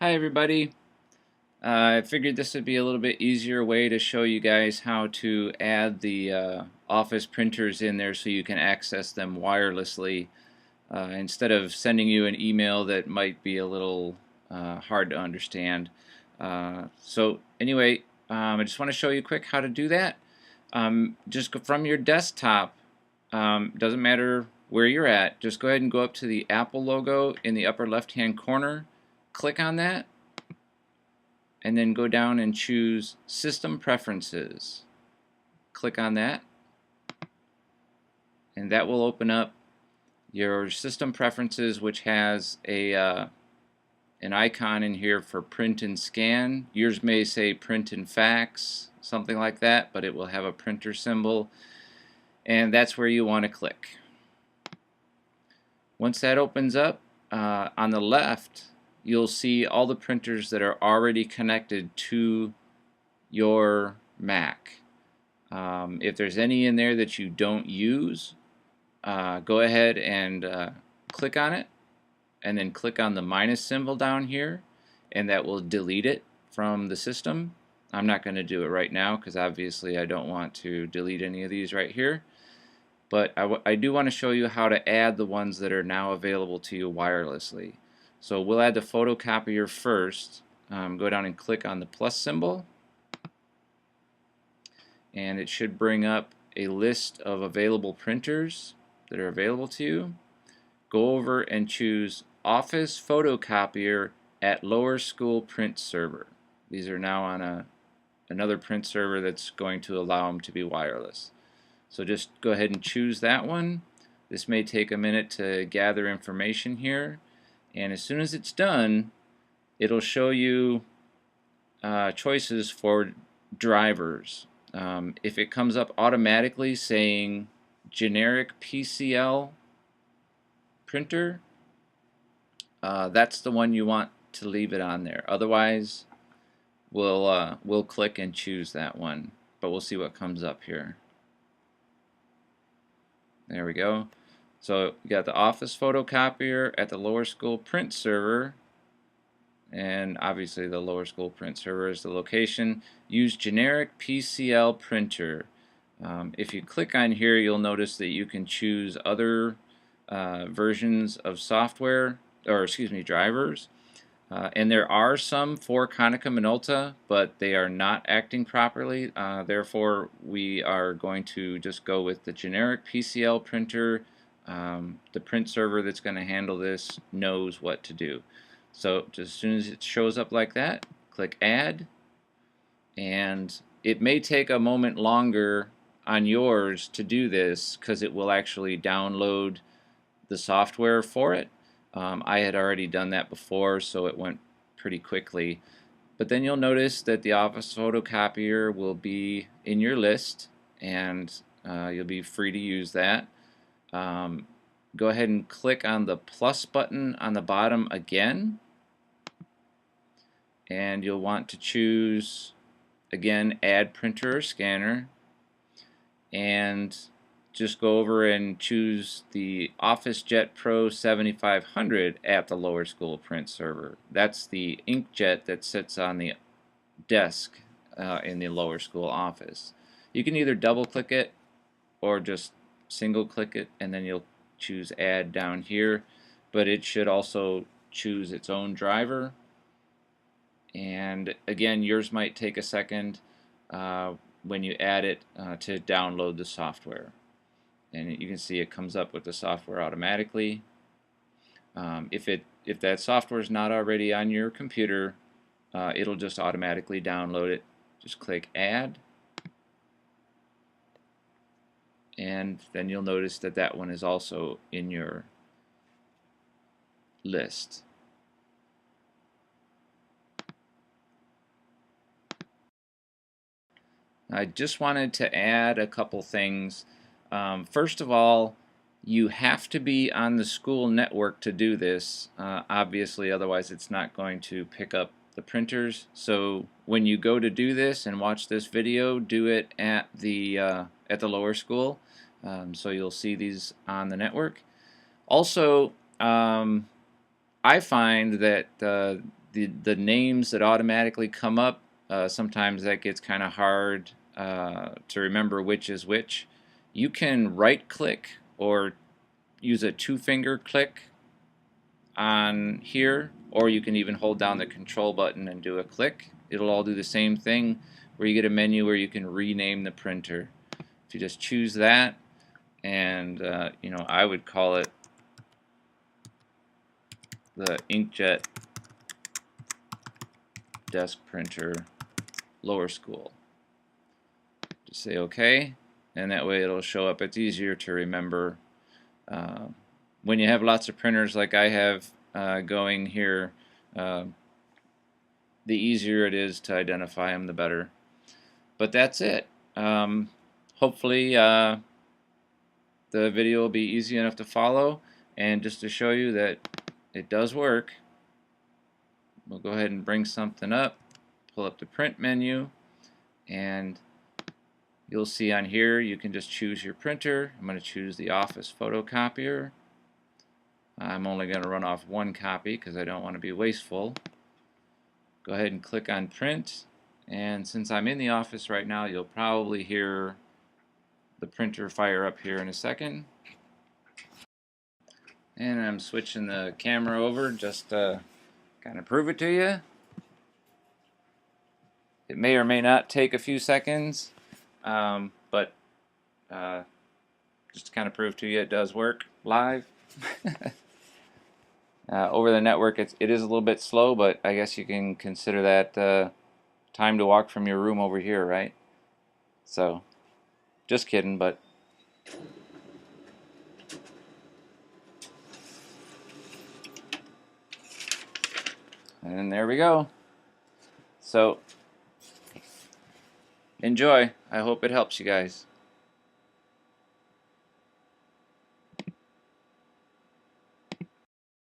Hi everybody. I figured this would be a little bit easier way to show you guys how to add the Office printers in there so you can access them wirelessly instead of sending you an email that might be a little hard to understand. So anyway, I just want to show you quick how to do that. Just go from your desktop, doesn't matter where you're at, just go ahead and go up to the Apple logo in the upper left hand corner, click on that, and then go down and choose System Preferences. Click on that, and that will open up your System Preferences, which has an icon in here for print and scan. Yours may say print and fax, something like that, but it will have a printer symbol, and that's where you want to click. Once that opens up, on the left you'll see all the printers that are already connected to your Mac. If there's any in there that you don't use, go ahead and click on it, and then click on the minus symbol down here, and that will delete it from the system. I'm not going to do it right now because obviously I don't want to delete any of these right here, but I do want to show you how to add the ones that are now available to you wirelessly. So we'll add the photocopier first. Go down and click on the plus symbol, and it should bring up a list of available printers that are available to you. Go over and choose Office Photocopier at Lower School Print Server. These are now on another print server that's going to allow them to be wireless. So just go ahead and choose that one. This may take a minute to gather information here, and as soon as it's done, it'll show you choices for drivers. If it comes up automatically saying generic PCL printer, that's the one you want to leave it on there. Otherwise, we'll click and choose that one, but we'll see what comes up here. There we go. So you got the Office Photocopier at the Lower School Print Server, and obviously the Lower School Print Server is the location. Use generic PCL printer. If you click on here, you'll notice that you can choose other versions of software, or excuse me, drivers. And there are some for Konica Minolta, but they are not acting properly. Therefore, we are going to just go with the generic PCL printer. The print server that's going to handle this knows what to do. So just as soon as it shows up like that, click Add, and it may take a moment longer on yours to do this because it will actually download the software for it. I had already done that before, so it went pretty quickly. But then you'll notice that the Office Photocopier will be in your list, and you'll be free to use that. Go ahead and click on the plus button on the bottom again, and you'll want to choose again Add Printer or Scanner, and just go over and choose the OfficeJet Pro 7500 at the Lower School Print Server. That's the inkjet that sits on the desk in the Lower School office. You can either double click it or just single click it, and then you'll choose Add down here, but it should also choose its own driver. And again, yours might take a second when you add it to download the software. And you can see it comes up with the software automatically. If that software is not already on your computer, it'll just automatically download it. Just click Add, and then you'll notice that that one is also in your list. I just wanted to add a couple things. First of all, you have to be on the school network to do this, obviously, otherwise it's not going to pick up the printers. So when you go to do this and watch this video, do it at the lower school, so you'll see these on the network. Also, I find that the names that automatically come up, sometimes that gets kind of hard to remember which is which. You can right click or use a two-finger click on here, or you can even hold down the control button and do a click. It'll all do the same thing, where you get a menu where you can rename the printer. If you just choose that, and you know, I would call it the inkjet desk printer lower school. Just say OK, and that way it'll show up. It's easier to remember. When you have lots of printers like I have going here, the easier it is to identify them, the better. But that's it. Hopefully the video will be easy enough to follow, and just to show you that it does work, we'll go ahead and bring something up, pull up the print menu, and you'll see on here you can just choose your printer. I'm going to choose the Office Photocopier. I'm only going to run off one copy because I don't want to be wasteful. Go ahead and click on print, and since I'm in the office right now, you'll probably hear the printer fire up here in a second. And I'm switching the camera over just to kind of prove it to you. It may or may not take a few seconds, but just to kind of prove to you it does work live. Over the network it is a little bit slow, but I guess you can consider that time to walk from your room over here, right? So, just kidding, but and there we go. So, enjoy. I hope it helps you guys.